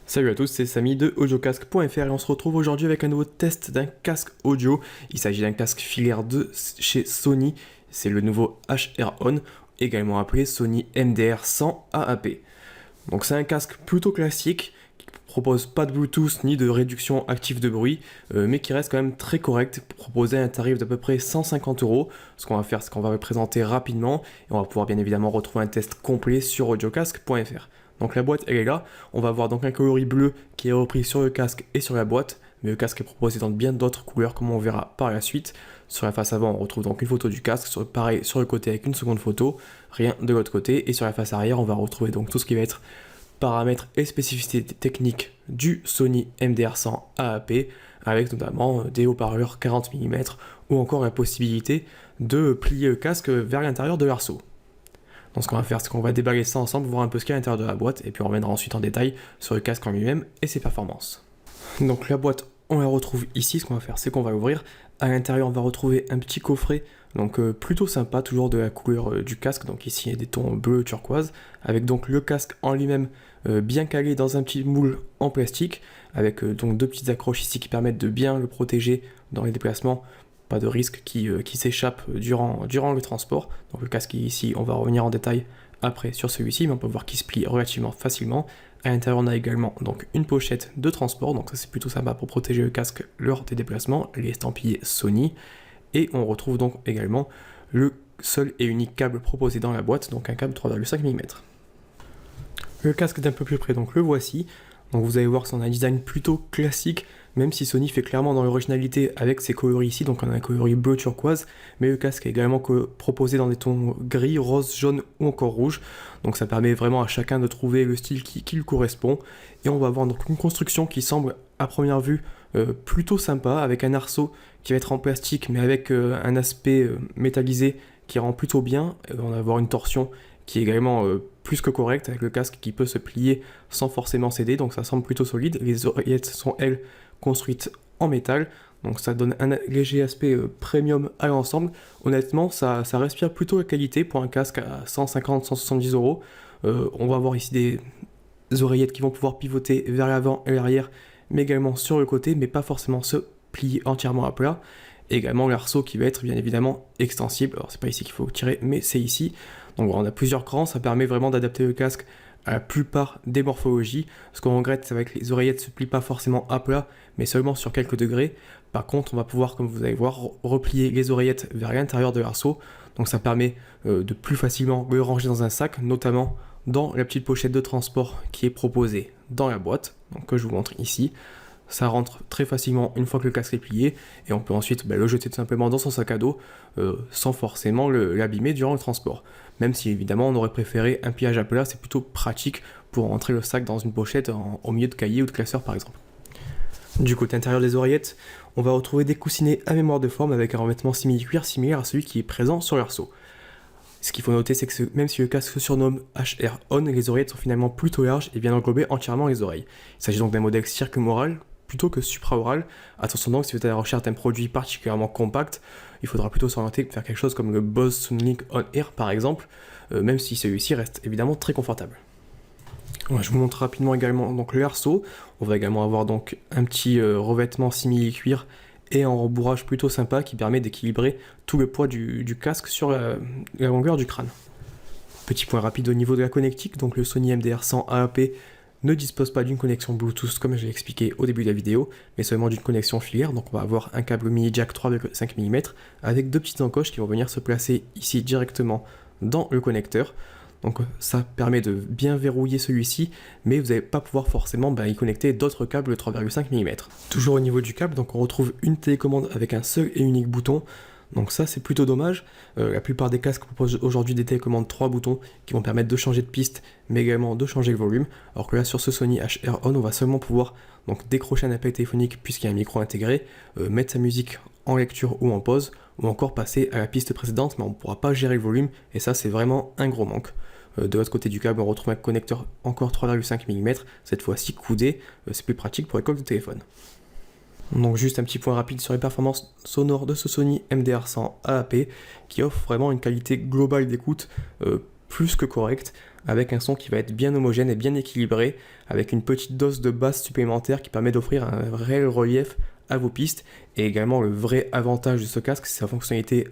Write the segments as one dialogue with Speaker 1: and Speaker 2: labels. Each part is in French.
Speaker 1: Salut à tous, c'est Samy de audiocasque.fr et on se retrouve aujourd'hui avec un nouveau test d'un casque audio. Il s'agit d'un casque filaire de chez Sony, c'est le nouveau HR-On, également appelé Sony MDR100 AAP. Donc c'est un casque plutôt classique, qui ne propose pas de Bluetooth ni de réduction active de bruit, mais qui reste quand même très correct pour proposer un tarif d'à peu près 150 €. Ce qu'on va faire, c'est qu'on va le présenter rapidement et on va pouvoir bien évidemment retrouver un test complet sur audiocasque.fr. Donc la boîte elle est là, on va avoir donc un coloris bleu qui est repris sur le casque et sur la boîte, mais le casque est proposé dans bien d'autres couleurs comme on verra par la suite. Sur la face avant on retrouve donc une photo du casque, pareil sur le côté avec une seconde photo, rien de l'autre côté, et sur la face arrière on va retrouver donc tout ce qui va être paramètres et spécificités techniques du Sony MDR100 AAP, avec notamment des haut-parleurs 40 mm ou encore la possibilité de plier le casque vers l'intérieur de l'arceau. Donc ce qu'on va faire, c'est qu'on va déballer ça ensemble, voir un peu ce qu'il y a à l'intérieur de la boîte, et puis on reviendra ensuite en détail sur le casque en lui-même et ses performances. Donc la boîte, on la retrouve ici. Ce qu'on va faire, c'est qu'on va l'ouvrir. À l'intérieur, on va retrouver un petit coffret, donc plutôt sympa, toujours de la couleur du casque. Donc ici, il y a des tons bleu turquoise, avec donc le casque en lui-même bien calé dans un petit moule en plastique, avec donc deux petites accroches ici qui permettent de bien le protéger dans les déplacements. Pas de risque qui s'échappe durant le transport. Donc le casque ici, on va revenir en détail après sur celui-ci, mais on peut voir qu'il se plie relativement facilement. À l'intérieur, on a également donc une pochette de transport, donc ça c'est plutôt sympa pour protéger le casque lors des déplacements, les estampillés Sony. Et on retrouve donc également le seul et unique câble proposé dans la boîte, donc un câble 3,5 mm. Le casque d'un peu plus près, donc le voici. Donc vous allez voir que c'est un design plutôt classique, même si Sony fait clairement dans l'originalité avec ses coloris ici, donc on a un coloris bleu turquoise, mais le casque est également proposé dans des tons gris, rose, jaune ou encore rouge, donc ça permet vraiment à chacun de trouver le style qui lui correspond, et on va avoir donc une construction qui semble à première vue plutôt sympa, avec un arceau qui va être en plastique, mais avec un aspect métallisé qui rend plutôt bien. On va avoir une torsion qui est également plus que correcte, avec le casque qui peut se plier sans forcément céder, donc ça semble plutôt solide. Les oreillettes sont, elles, construites en métal, donc ça donne un léger aspect premium à l'ensemble. Honnêtement, ça respire plutôt la qualité pour un casque à 150-170 €. On va avoir ici des oreillettes qui vont pouvoir pivoter vers l'avant et l'arrière, mais également sur le côté, mais pas forcément se plier entièrement à plat. Et également l'arceau qui va être bien évidemment extensible. Alors c'est pas ici qu'il faut tirer, mais c'est ici. Donc on a plusieurs crans, ça permet vraiment d'adapter le casque à la plupart des morphologies. Ce qu'on regrette, c'est que les oreillettes ne se plient pas forcément à plat, mais seulement sur quelques degrés. Par contre, on va pouvoir, comme vous allez voir, replier les oreillettes vers l'intérieur de l'arceau. Donc ça permet de plus facilement le ranger dans un sac, notamment dans la petite pochette de transport qui est proposée dans la boîte, donc que je vous montre ici. Ça rentre très facilement une fois que le casque est plié, et on peut ensuite le jeter tout simplement dans son sac à dos sans forcément l'abîmer durant le transport. Même si évidemment on aurait préféré un pliage à plat, c'est plutôt pratique pour rentrer le sac dans une pochette au milieu de cahiers ou de classeurs par exemple. Du côté intérieur des oreillettes, on va retrouver des coussinets à mémoire de forme avec un revêtement simili-cuir similaire à celui qui est présent sur l'arceau. Ce qu'il faut noter, c'est que même si le casque se surnomme HR-On, les oreillettes sont finalement plutôt larges et viennent englober entièrement les oreilles. Il s'agit donc d'un modèle circumoral plutôt que supraoral. Attention donc, si vous êtes à la recherche d'un produit particulièrement compact, il faudra plutôt s'orienter vers quelque chose comme le Bose Soundlink On-Ear par exemple, même si celui-ci reste évidemment très confortable. Ouais, je vous montre rapidement également donc le arceau. On va également avoir donc un petit revêtement simili-cuir et un rembourrage plutôt sympa qui permet d'équilibrer tout le poids du casque sur la longueur du crâne. Petit point rapide au niveau de la connectique, donc le Sony MDR100 AAP ne dispose pas d'une connexion Bluetooth comme je l'ai expliqué au début de la vidéo, mais seulement d'une connexion filaire. Donc on va avoir un câble mini jack 3,5 mm avec deux petites encoches qui vont venir se placer ici directement dans le connecteur. Donc ça permet de bien verrouiller celui-ci, mais vous n'allez pas pouvoir forcément y connecter d'autres câbles 3,5 mm. Toujours au niveau du câble, donc on retrouve une télécommande avec un seul et unique bouton. Donc ça c'est plutôt dommage. La plupart des casques proposent aujourd'hui des télécommandes 3 boutons qui vont permettre de changer de piste, mais également de changer le volume. Alors que là sur ce Sony HR-On, on va seulement pouvoir donc décrocher un appel téléphonique puisqu'il y a un micro intégré, mettre sa musique en lecture ou en pause, ou encore passer à la piste précédente, mais on ne pourra pas gérer le volume, et ça c'est vraiment un gros manque. De l'autre côté du câble, on retrouve un connecteur encore 3,5 mm, cette fois-ci coudé, c'est plus pratique pour les coques de téléphone. Donc juste un petit point rapide sur les performances sonores de ce Sony MDR100 AAP qui offre vraiment une qualité globale d'écoute plus que correcte, avec un son qui va être bien homogène et bien équilibré, avec une petite dose de basse supplémentaire qui permet d'offrir un réel relief à vos pistes, et également le vrai avantage de ce casque, c'est sa fonctionnalité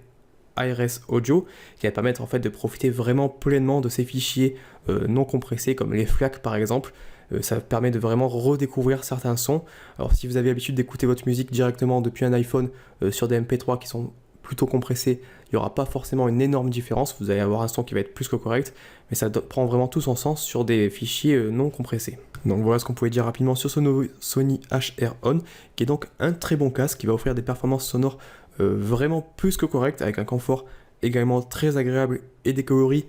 Speaker 1: ARS Audio, qui va permettre en fait de profiter vraiment pleinement de ces fichiers non compressés, comme les FLAC par exemple. Ça permet de vraiment redécouvrir certains sons. Alors si vous avez l'habitude d'écouter votre musique directement depuis un iPhone sur des MP3 qui sont plutôt compressés, il n'y aura pas forcément une énorme différence, vous allez avoir un son qui va être plus que correct, mais ça prend vraiment tout son sens sur des fichiers non compressés. Donc voilà ce qu'on pouvait dire rapidement sur ce nouveau Sony HR-On, qui est donc un très bon casque qui va offrir des performances sonores vraiment plus que correctes, avec un confort également très agréable et décoloré,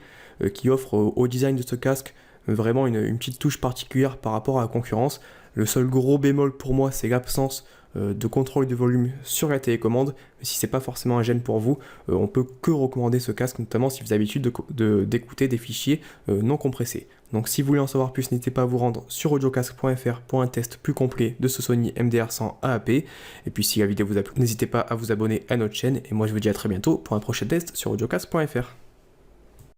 Speaker 1: qui offre au design de ce casque vraiment une petite touche particulière par rapport à la concurrence. Le seul gros bémol pour moi, c'est l'absence de contrôle de volume sur la télécommande. Mais si c'est pas forcément un gêne pour vous, on peut que recommander ce casque, notamment si vous avez l'habitude d'écouter des fichiers non compressés. Donc si vous voulez en savoir plus, n'hésitez pas à vous rendre sur audiocasque.fr pour un test plus complet de ce Sony MDR100 AAP. Et puis si la vidéo vous a plu, n'hésitez pas à vous abonner à notre chaîne. Et moi je vous dis à très bientôt pour un prochain test sur audiocasque.fr.